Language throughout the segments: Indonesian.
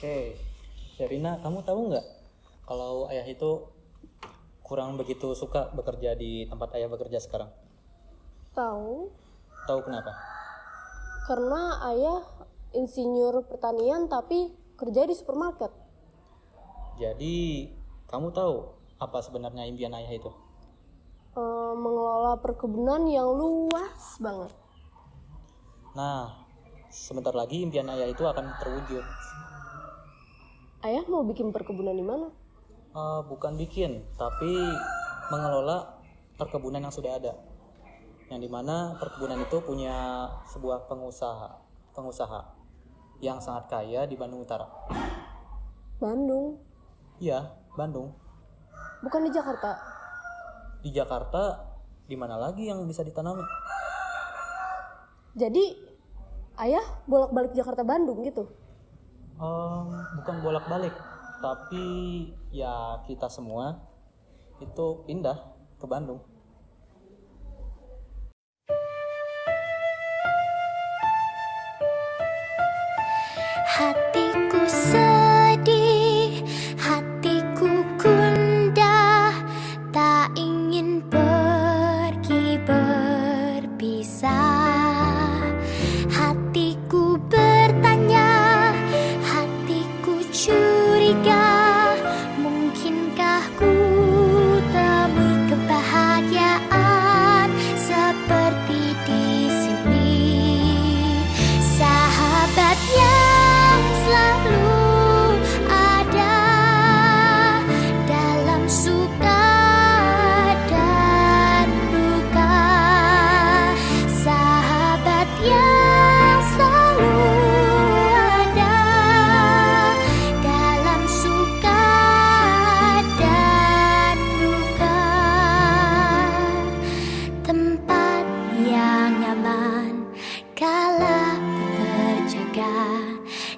Oke, Sherina, kamu tahu nggak kalau ayah itu kurang begitu suka bekerja di tempat ayah bekerja sekarang? Tahu, Tahu kenapa? karena ayah insinyur pertanian tapi kerja di supermarket. Jadi, kamu tahu apa sebenarnya impian ayah itu? Mengelola perkebunan yang luas banget. Nah, sebentar lagi impian ayah itu akan terwujud. Ayah mau bikin perkebunan di mana? Bukan bikin, tapi mengelola perkebunan yang sudah ada. Yang dimana perkebunan itu punya sebuah pengusaha yang sangat kaya di Bandung Utara. Bandung, Iya, Bandung. bukan di Jakarta. Di Jakarta, di mana lagi yang bisa ditanami? Jadi ayah bolak-balik Jakarta Bandung gitu. Bukan bolak-balik, tapi ya kita semua itu pindah ke Bandung. Hatiku sedih, hatiku gundah, tak ingin pergi berpisah. Hatiku bertanya, hatiku curiga, mungkinkah ku temui kebahagiaan seperti di sini. Sahabat yang selalu ada dalam suka dan duka. Sahabat yang selalu ada dalam suka dan duka. Tempat yang nyaman kala terjaga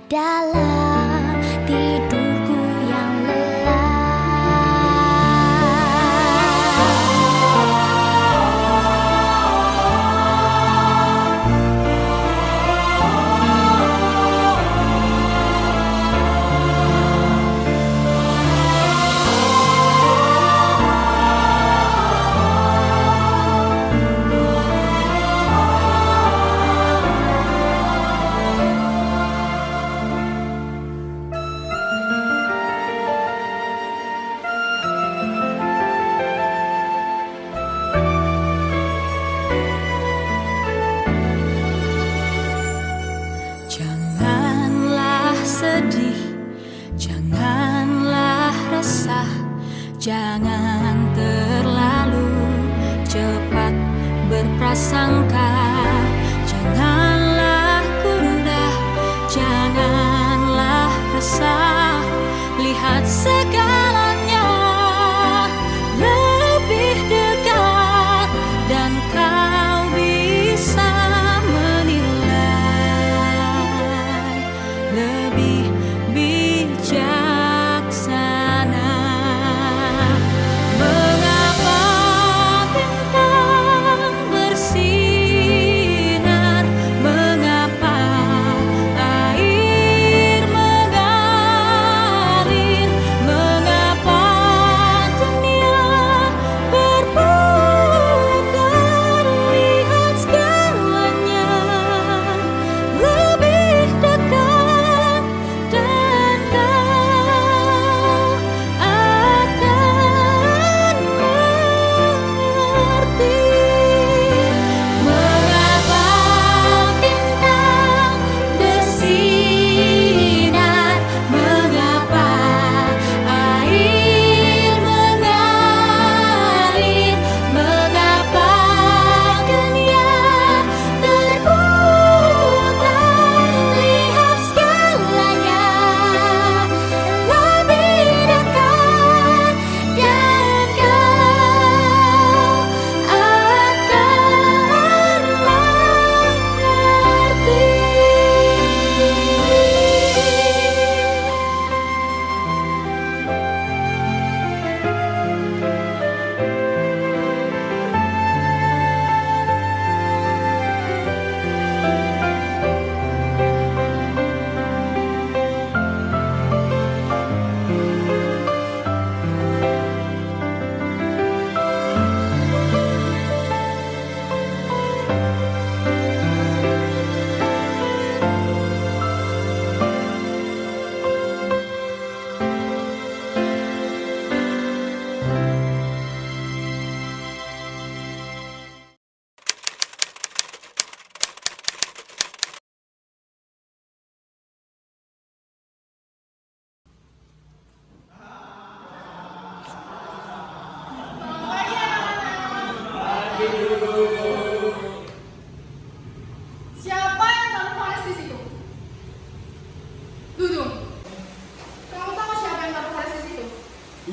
dalam tidurku yang lelah. Janganlah sedih, janganlah resah, jangan terlalu cepat berprasangka. Janganlah gundah, janganlah resah, lihat segalanya lebih dekat dan kau bisa menilai lebih bijaksana. Mengapa bintang bersih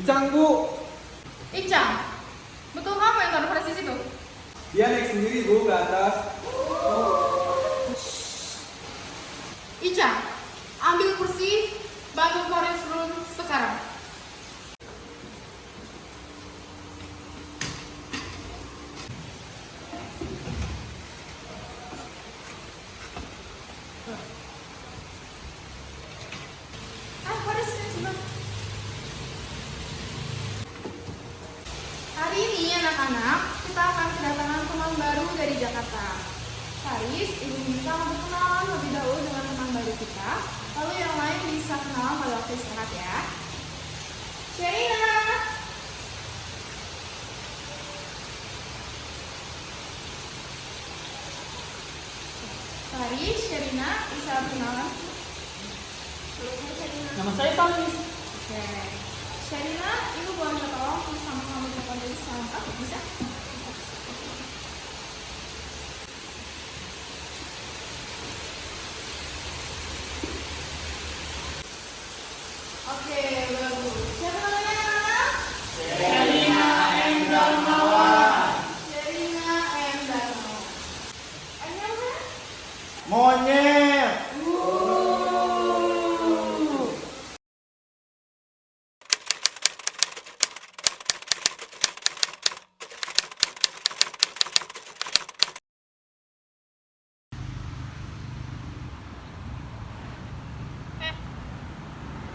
Icang, Bu. Icang, betul kamu yang taruh Faris di situ? Dia naik sendiri, Bu, ke atas. Icang, ambil kursi, bantu Faris turun sekarang. Faris, sini. Hari ini anak-anak, kita akan kedatangan teman baru dari Jakarta. Faris, ibu minta untuk kenalan lebih dahulu dengan teman baru kita. Lalu yang lain bisa kenalan pada waktu istirahat ya. Sherina. Faris, Sherina, bisa kenalan? Nama saya Faris. Oke. Sherina, ibu boleh minta tolong sama kamu telepon dari salam bisa? Oke, bagus. Siapa namanya? Sherina M. Darmawan. Sherina M. Darmawan. M-nya apa? Monyet.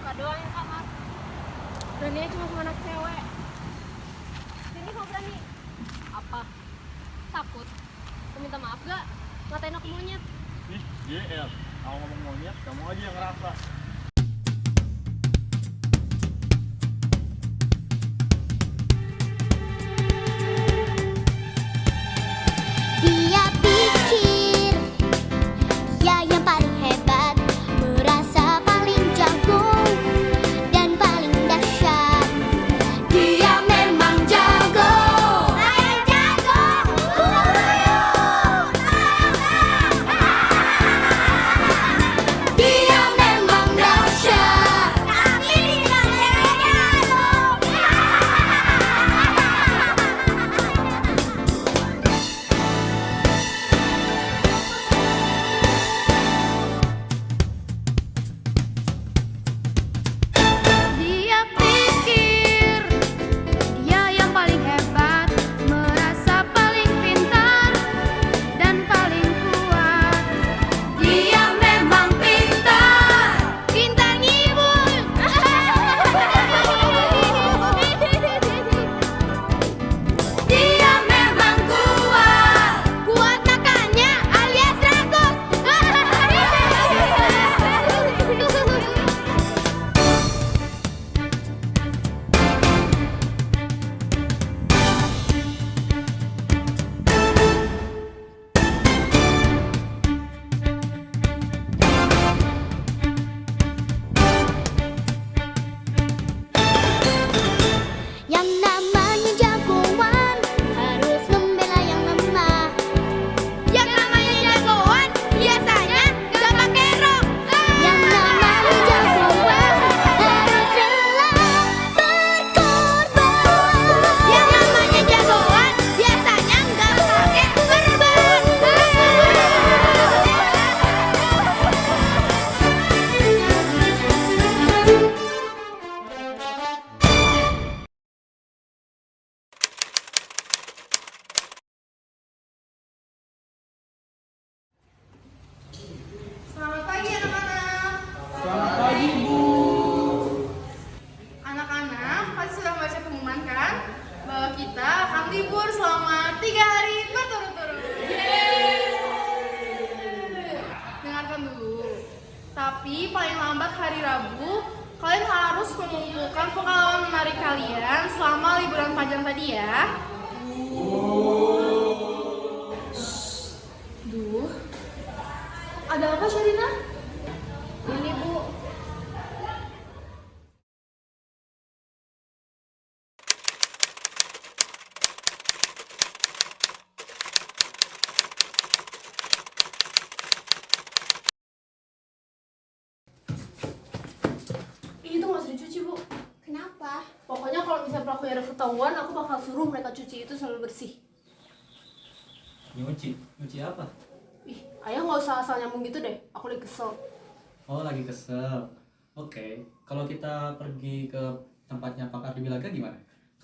Buka doang yang kamar. Beraninya cuma sama anak cewek. Sini kau berani. Apa? Takut? Kau minta maaf gak? Ngatain aku monyet. Nih, GL. Kalau ngomong monyet, kamu aja yang ngerasa. Dia pikir dia yang paling hebat, merasa paling jago dan paling dahsyat. Dia memang jago. Saya jago. Dia memang dahsyat. Tapi dia jago. Dia pikir dia yang paling hebat, merasa paling pintar dan paling kuat. Dia memang pintar, pintar ngibul. Dia memang kuat, kuat makannya alias rakus. Yang namanya jagoan harus membela yang lemah. Yang namanya jagoan biasanya gak pakai rok. Yang namanya jagoan harus rela berkorban. Yang namanya jagoan biasanya gak pakai perban. Selamat pagi anak-anak. Selamat pagi, Bu. Anak-anak, pasti sudah baca pengumuman kan? Bahwa kita akan libur selama 3 hari berturut-turut. Dengarkan dulu. Tapi paling lambat hari Rabu, kalian harus mengumpulkan pengalaman menarik kalian selama liburan panjang tadi ya. Duh, ada apa Sherina? Ini Bu. Ini tuh nggak usah dicuci Bu. Kenapa? Pokoknya misalnya pelakunya ada ketahuan, aku bakal suruh mereka cuci itu sampai bersih. Nyuci apa? Ih, ayah nggak usah asal nyambung gitu deh. Aku lagi kesel. Oh, lagi kesel. Oke, kalau kita pergi ke tempatnya Pak Ardi Wilaga gimana?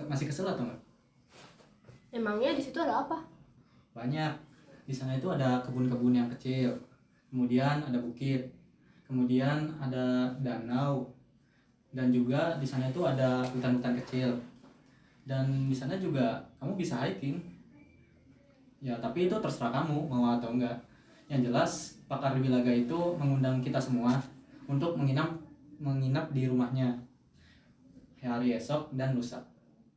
Masih kesel atau enggak? Emangnya di situ ada apa? Banyak. Di sana itu ada kebun-kebun yang kecil. Kemudian ada bukit. Kemudian ada danau. Dan juga di sana itu ada hutan-hutan kecil. Dan di sana juga kamu bisa hiking. Ya, tapi itu terserah kamu mau atau enggak. Yang jelas Pak Ardi Wilaga itu mengundang kita semua untuk menginap di rumahnya hari esok dan lusa.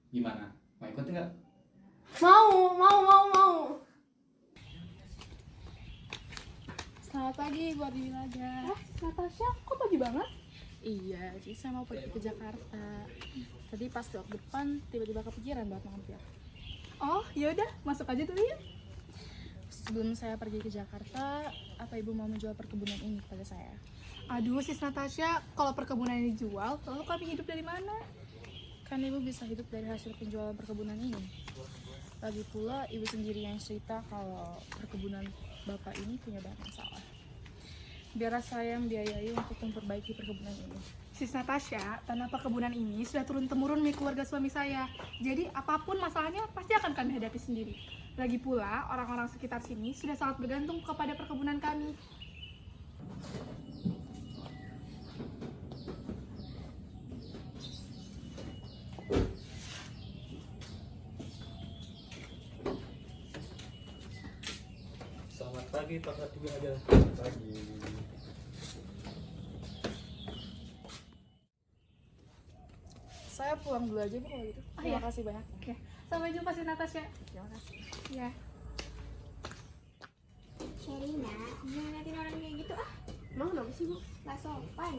Gimana? Mau ikut enggak? Mau. Selamat pagi buat di Wilaga. Natasha, kok pagi banget? Iya, jadi saya mau pergi ke Jakarta. Tadi pas lewat depan tiba-tiba kepikiran buat mampir. Oh, yaudah, masuk aja dulu ya. Sebelum saya pergi ke Jakarta, apa ibu mau menjual perkebunan ini kepada saya? Aduh, Sis Natasha, kalau perkebunan ini dijual, lalu kami hidup dari mana? Kan ibu bisa hidup dari hasil penjualan perkebunan ini. Lagi pula ibu sendiri yang cerita kalau perkebunan bapak ini punya banyak masalah. Biar saya yang biayai untuk memperbaiki perkebunan ini. Sis Natasha, tanah perkebunan ini sudah turun-temurun milik keluarga suami saya. Jadi, apapun masalahnya pasti akan kami hadapi sendiri. Lagi pula, orang-orang sekitar sini sudah sangat bergantung kepada perkebunan kami. Selamat pagi Pak Ardi Wilaga. Pagi. Saya pulang dulu aja bu kalau gitu. Terima kasih banyak. Oke, sampai jumpa Sis Natasha. Terima kasih. Ya. Sherina, jangan ngeliatin orang kayak gitu ah. Emang kenapa sih, Bu? Gak sopan.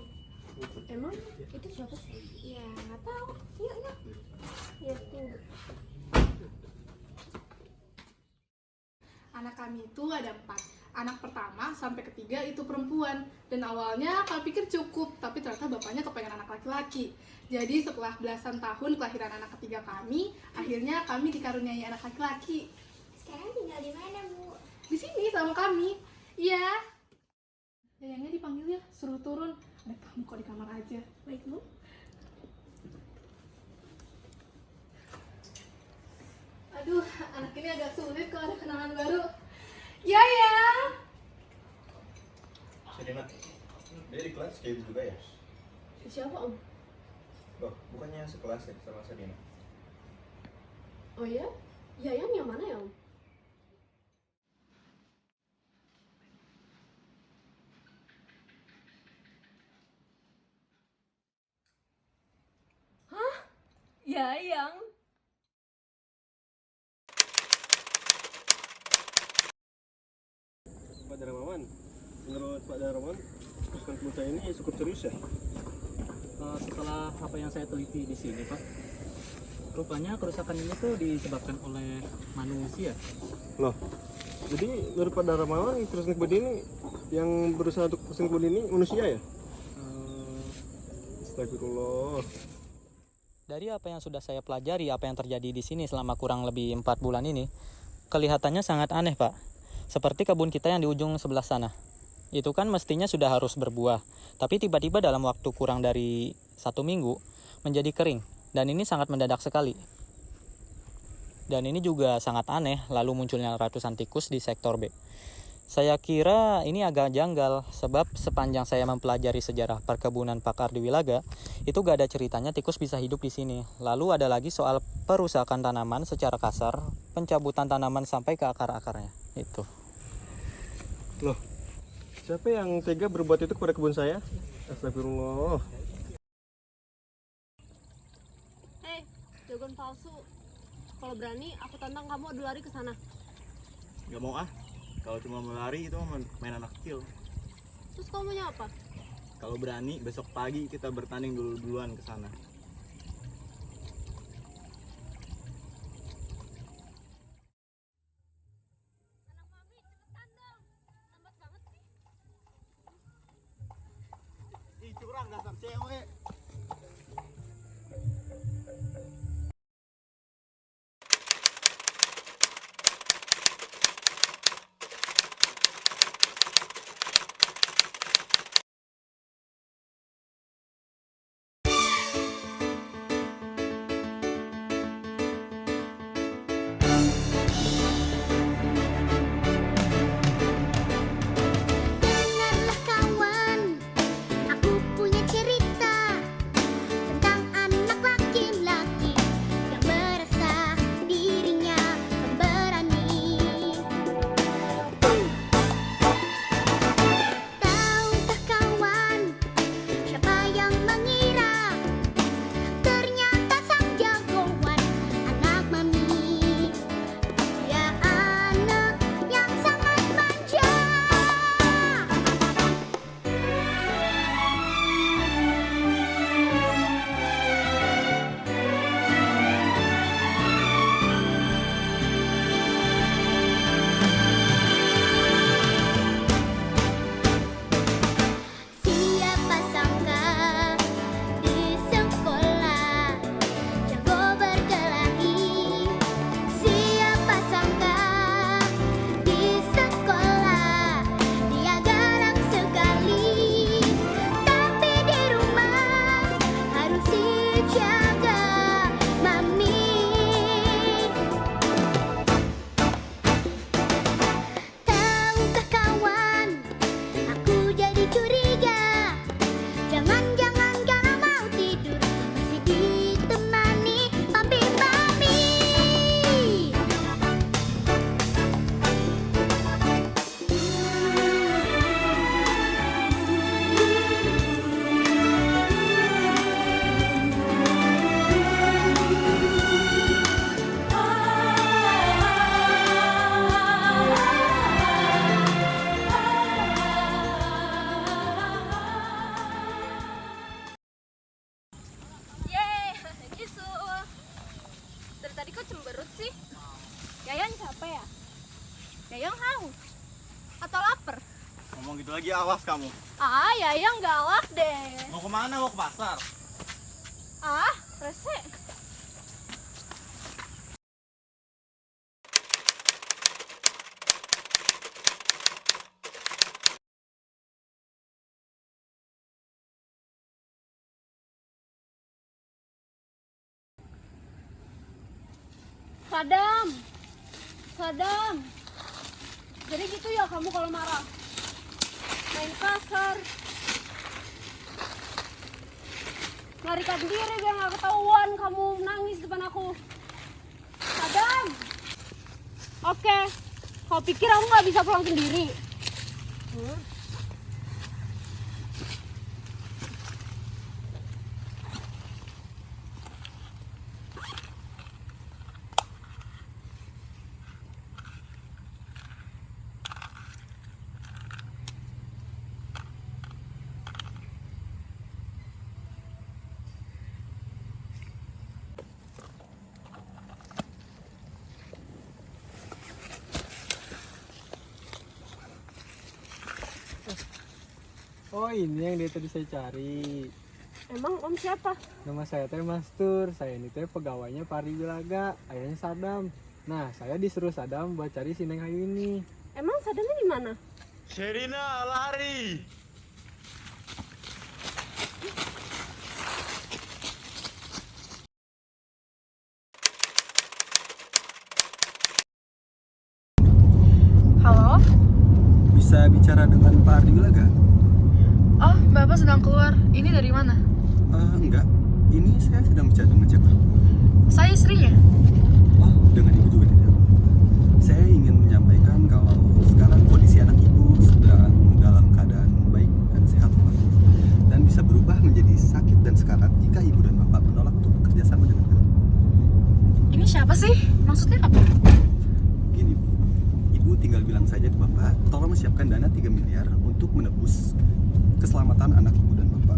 Emang itu siapa sih? Ya nggak tahu. Yuk. Ya tuh. Anak kami itu ada 4. Anak pertama sampai ketiga itu perempuan. Dan awalnya kami pikir cukup, tapi ternyata bapaknya kepengen anak laki-laki. Jadi setelah belasan tahun kelahiran anak ketiga kami, akhirnya kami dikaruniai anak laki-laki. Sekarang tinggal di mana, Bu? Di sini sama kami. Iya. Yayangnya dipanggil ya, suruh turun. Ada kamu kok di kamar aja. Baik, Bu. Aduh, anak ini agak sulit kalau ada kenalan baru. Yaya. Sherina, dia di kelas kayak gitu juga ya? Siapa, Om? Loh, bukannya sekelas ya sama Sherina? Oh iya? Yayan yang mana ya, Om? Hah? Yayang? Pak Darmawan, menurut Pak Darmawan, kerusakan pulsa ini cukup serius ya? Setelah apa yang saya teliti di sini Pak, rupanya kerusakan ini tuh disebabkan oleh manusia. Loh, jadi menurut Pak Darmawan, kerusakan kebun ini yang berusaha untuk kerusakan kebun ini manusia ya? Astagfirullah. Dari apa yang sudah saya pelajari, apa yang terjadi di sini selama kurang lebih 4 bulan ini, kelihatannya sangat aneh Pak. Seperti kebun kita yang di ujung sebelah sana. Itu kan mestinya sudah harus berbuah, tapi tiba-tiba dalam waktu kurang dari 1 minggu menjadi kering, dan ini sangat mendadak sekali. Dan ini juga sangat aneh, lalu munculnya ratusan tikus di sektor B. Saya kira ini agak janggal, sebab sepanjang saya mempelajari sejarah perkebunan Pak Ardi Wilaga, itu gak ada ceritanya tikus bisa hidup di sini. Lalu ada lagi soal perusakan tanaman secara kasar, pencabutan tanaman sampai ke akar-akarnya. Itu. Loh, siapa yang tega berbuat itu kepada kebun saya? Astagfirullah. Hei, jagoan palsu. Kalau berani, aku tantang kamu adu lari ke sana. Gak mau ah. Kalau cuma melari itu main anak kecil. Terus kamu maunya apa? Kalau berani besok pagi kita bertanding duluan ke sana. Anak mami, cepetan dong. Lambat banget sih. Ih curang dasar cewek. Lagi awas kamu. Ah, ya nggak awas deh. Mau kemana? Mau ke pasar? Ah, rese. Sadam, Sadam. Jadi gitu ya kamu kalau marah, main kasar, larikan diri biar nggak ketahuan kamu nangis depan aku. Sadam. Oke, kau pikir aku nggak bisa pulang sendiri? Oh, ini yang dari tadi saya cari. Emang om siapa? Nama saya teh Mastur. Saya ini teh pegawainya Pak Ardi Wilaga, ayahnya Sadam. Nah, saya disuruh Sadam buat cari si Neng Ayu ini. Emang Sadamnya di mana? Sherina, lari! Halo? Bisa bicara dengan Pak Ardi Wilaga? Oh, Bapak sedang keluar. Ini dari mana? Enggak. Ini saya sedang bicara dengan siapa? Saya istrinya. Oh, dengan ibu juga tidak. Saya ingin menyampaikan kalau sekarang kondisi anak ibu sedang dalam keadaan baik dan sehat walafiat, dan bisa berubah menjadi sakit dan sekarat jika ibu dan bapak menolak untuk bekerja sama dengan kami. Ini siapa sih? Maksudnya apa? Gini bu, ibu tinggal bilang saja ke bapak, tolong siapkan dana 3 miliar untuk menebus keselamatan anak ibu dan bapak.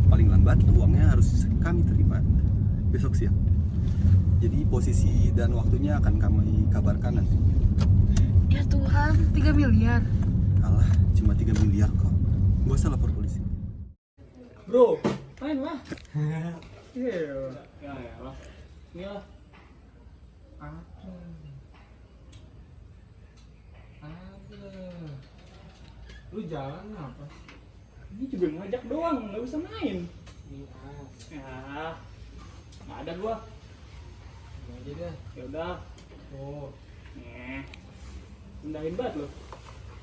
Paling lambat uangnya harus kami terima besok siang. Jadi posisi dan waktunya akan kami kabarkan nanti. Ya Tuhan, 3 miliar. Alah, cuma 3 miliar kok. Gak usah lapor polisi. Bro, main lah. Iya. Ya lah. Ini lah. Lu jalan apa? Ini juga ngajak doang, nggak bisa main. Ya, nggak ada gua. Ini aja deh. Ya udah. Oh, nih, rendahin banget lo.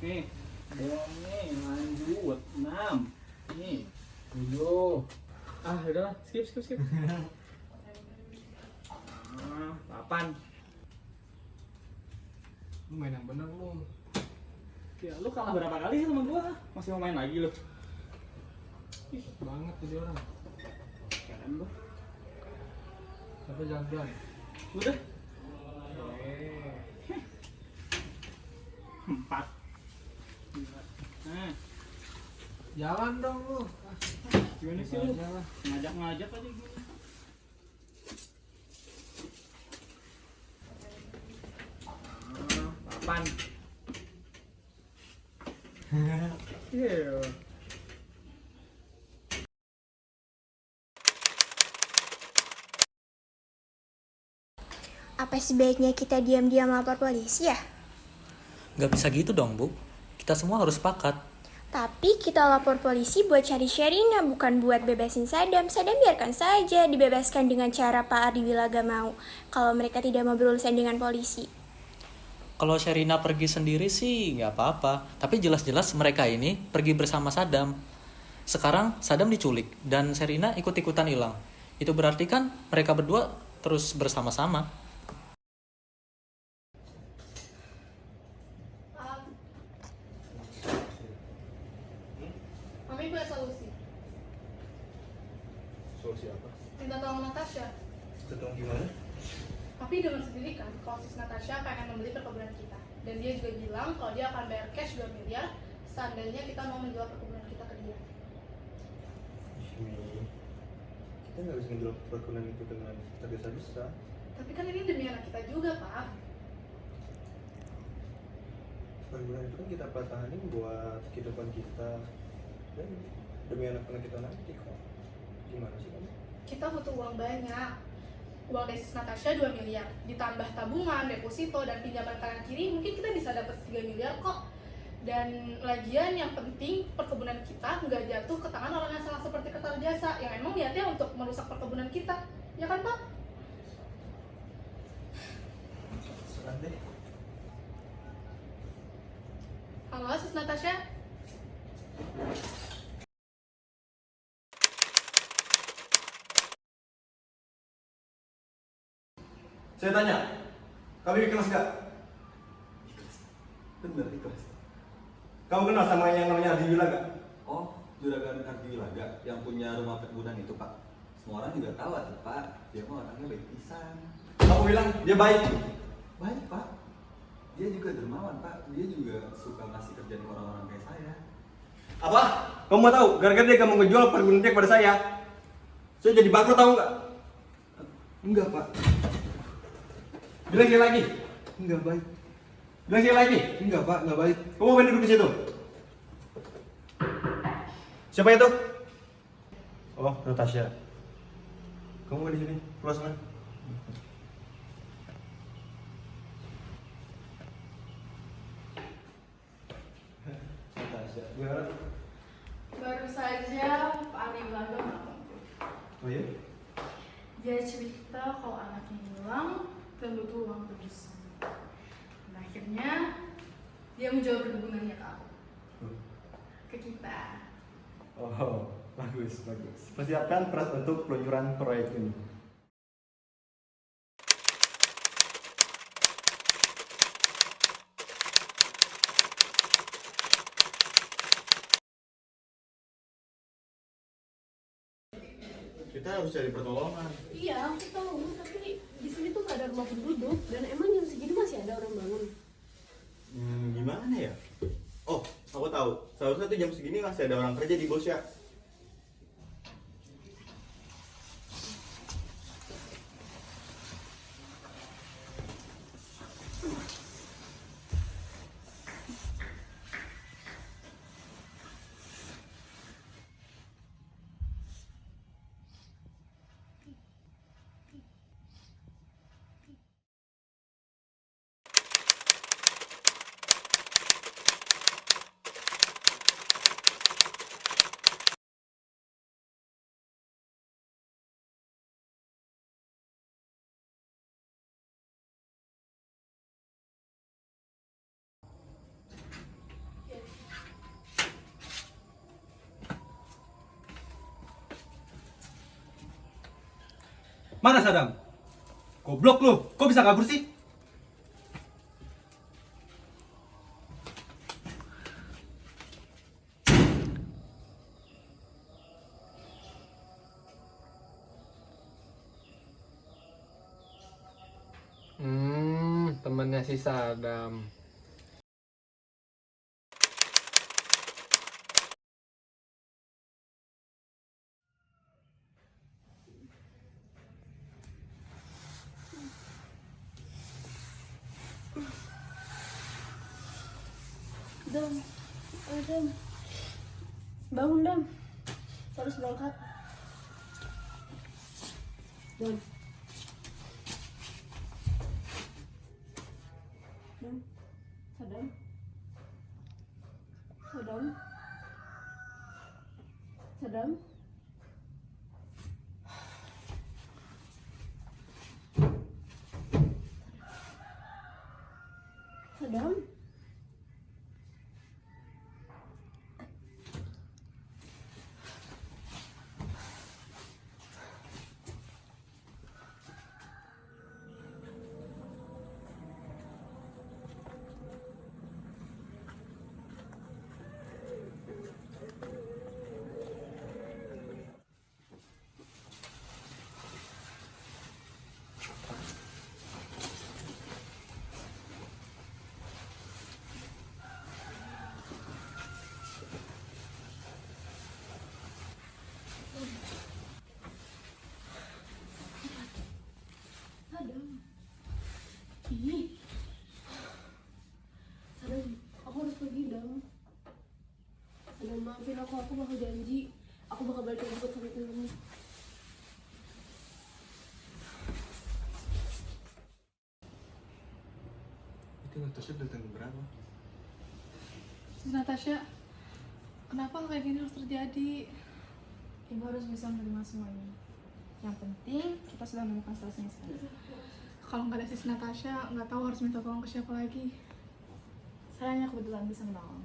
Nih, doang nih, lanjut 6. Nih, 7. Ah, udahlah, skip. 8. Lu main yang bener lu. Ya, lu kalah berapa kali sih sama gua? Masih mau main lagi lu? Ih, banget jadi orang. Keren lu. Tapi jalan. Udah. 4. Nah, Jalan dong lu. gimana sih lu? Ngajak-ngajak aja gini. Papan. Iya. Apa sebaiknya kita diam-diam lapor polisi ya? Gak bisa gitu dong, Bu. Kita semua harus sepakat. Tapi kita lapor polisi buat cari Sherina, bukan buat bebasin Sadam. Sadam biarkan saja dibebaskan dengan cara Pak Ardi Wilaga mau. Kalau mereka tidak mau berurusan dengan polisi. Kalau Sherina pergi sendiri sih nggak apa-apa. Tapi jelas-jelas mereka ini pergi bersama Sadam. Sekarang Sadam diculik dan Sherina ikut-ikutan hilang. Itu berarti kan mereka berdua terus bersama-sama. Kami punya solusi. Solusi apa? Minta tolong Natasha. Ketemu gimana? Tapi dengan sendiri kan, kalau sis Natasha pengen membeli perkebunan kita. Dan dia juga bilang kalau dia akan bayar cash 2 miliar seandainya kita mau menjual perkebunan kita ke dia. Kita nggak bisa ngejual perkebunan itu dengan tergesa-gesa. Tapi kan ini demi anak kita juga, Pak. Perkebunan itu kan kita pertahanin buat kehidupan kita dan demi anak-anak kita nanti kok. Gimana sih kamu? Kita butuh uang banyak. Uang dari Sis Natasha 2 miliar, ditambah tabungan, deposito, dan pinjaman kanan kiri, mungkin kita bisa dapat 3 miliar kok. Dan lagian yang penting perkebunan kita nggak jatuh ke tangan orang yang salah seperti Kertajasa yang emang niatnya untuk merusak perkebunan kita, ya kan Pak? Serah deh. Halo Sis Natasha. Saya tanya, kamu ikhlas gak? Bener ikhlas. Kamu kenal sama yang namanya Ardi Wilaga? Oh, Juragan Ardi Wilaga yang punya rumah perkebunan itu, Pak. Semua orang juga tahu tuh, Pak. Dia mah orangnya baik pisan. Kamu bilang dia baik. Baik, Pak. Dia juga dermawan, Pak. Dia juga suka ngasih kerjaan ke orang-orang kayak saya. Apa? Kamu mau tahu? Gara-gara dia gak mau ngejual perkebunan dia kepada saya jadi bangkrut, tahu nggak? Enggak, Pak. Bilang dia lagi. Enggak baik. Bilang dia lagi. Enggak, Pak. Enggak baik. Kamu mau duduk di situ? Siapa itu? Oh, Natasha. Kamu nggak di sini? Keluar sana. Natasha, gimana? Baru saja Pak Ardi Wilaga menelpon. Oh iya? Dia cerita kalau anaknya hilang dan butuh uang tebusan. Dan akhirnya dia menjual perkebunannya ke aku, ke kita. Oh, bagus, bagus. Persiapkan untuk peluncuran proyek ini. Kita harus cari pertolongan. Iya, aku tahu, tapi di sini tuh nggak ada rumah penduduk dan emang jam segini masih ada orang bangun. Gimana ya? Oh, aku tahu. Seharusnya tuh jam segini masih ada orang kerja di Bosya. Mana Sadam? Goblok lu, kok bisa kabur sih? Temannya si Sadam. Dam, Dam, bangun Dam, harus berangkat. Dam, Sadam, Sadam, Sadam. Sadam. udah maafin aku bakal janji aku bakal balik lagi buat sama kamu. Itu Natasha datang berapa? Sis Natasha, kenapa kayak gini harus terjadi? Ibu harus bisa menerima semuanya. Yang penting kita sudah menemukan solusinya sekarang. Kalau nggak ada Sis Natasha, nggak tahu harus minta tolong ke siapa lagi. Saya hanya kebetulan bisa menolong.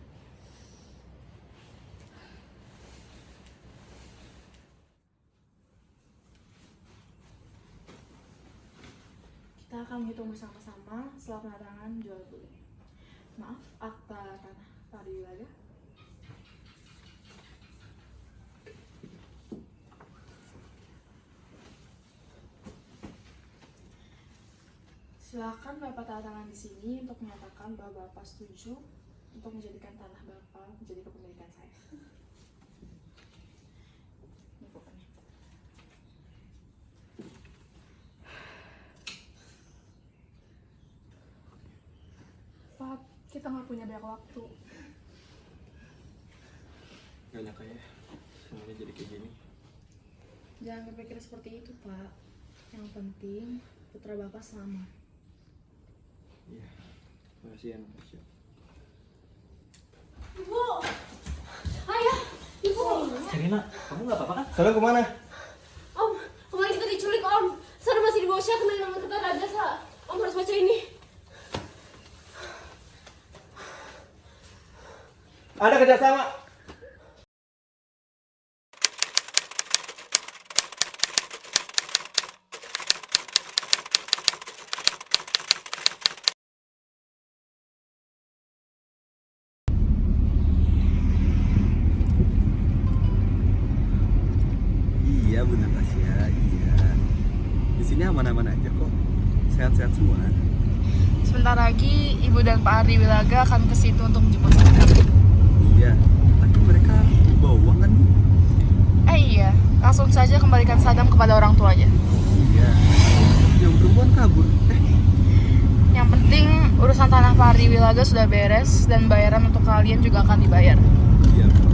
Kita akan menghitung bersama-sama setelah penandatangan jual beli. Maaf, akta tanah Pak Wilaga. Silakan Bapak tanda tangan di sini untuk menyatakan bahwa Bapak setuju untuk menjadikan tanah Bapak menjadi kepemilikan saya. Ini bukannya. Pak, kita nggak punya banyak waktu. Gak nyangka ya, semuanya jadi kayak gini. Jangan berpikir seperti itu, Pak. Yang penting putra Bapak selamat. Iya, makasih ya Natasha. Ibu, ayah, ibu. Serina, kamu nggak apa-apa kan? Sekarang kemana? Om, kemarin kita diculik om. Sekarang masih di bawah Syah, kenalin nama kita Raja Sa. Om harus baca ini. Ada kerjasama. Iya Bu Natasha, iya. Di sini aman-aman aja kok. Sehat-sehat semua. Sebentar lagi Ibu dan Pak Ardi Wilaga akan ke situ untuk menjemput saya. Iya, tapi mereka bawa uang kan Bu? Iya, langsung saja kembalikan Sadam kepada orang tuanya. Iya. Yang perempuan kabur. Yang penting urusan tanah Pak Ardi Wilaga sudah beres dan bayaran untuk kalian juga akan dibayar. Iya Bu,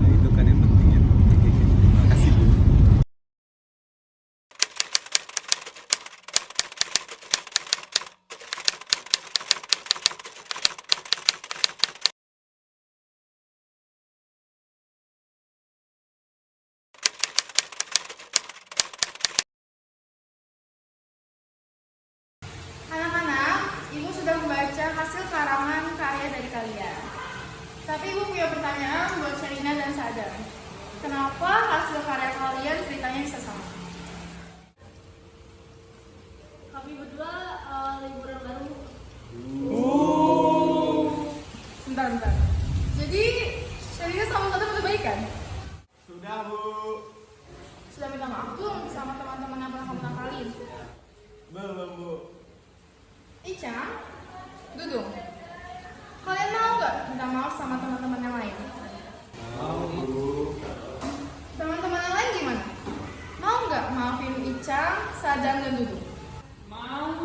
itu kan yang penting ya. Terima kasih Bu. Anak-anak, Ibu sudah membaca hasil karangan karya dari kalian. Tapi Ibu punya pertanyaan buat Sherina dan Sadam. Kenapa hasil karya kalian ceritanya bisa sama? Kami berdua liburan baru. Bentar. Jadi Sherina sama Sadam udah baikan? Sudah Bu. Sudah minta maaf belum sama teman-teman yang pernah kamu nakalin? Belum Bu. Ica, Dudung, kalian mau nggak minta maaf sama teman-teman yang lain? Mau Bu. Teman-teman yang lain gimana? Mau nggak maafin Ica, Sadam, dan Dudung? Mau.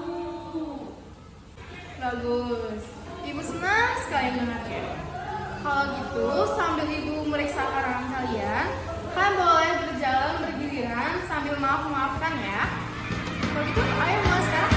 Bagus. Ibu senang sekali mendengarnya. Kalau gitu, sambil Ibu meriksa karangan kalian boleh berjalan bergiliran sambil maaf-maafkan ya. Kalau gitu, ayo mulai sekarang.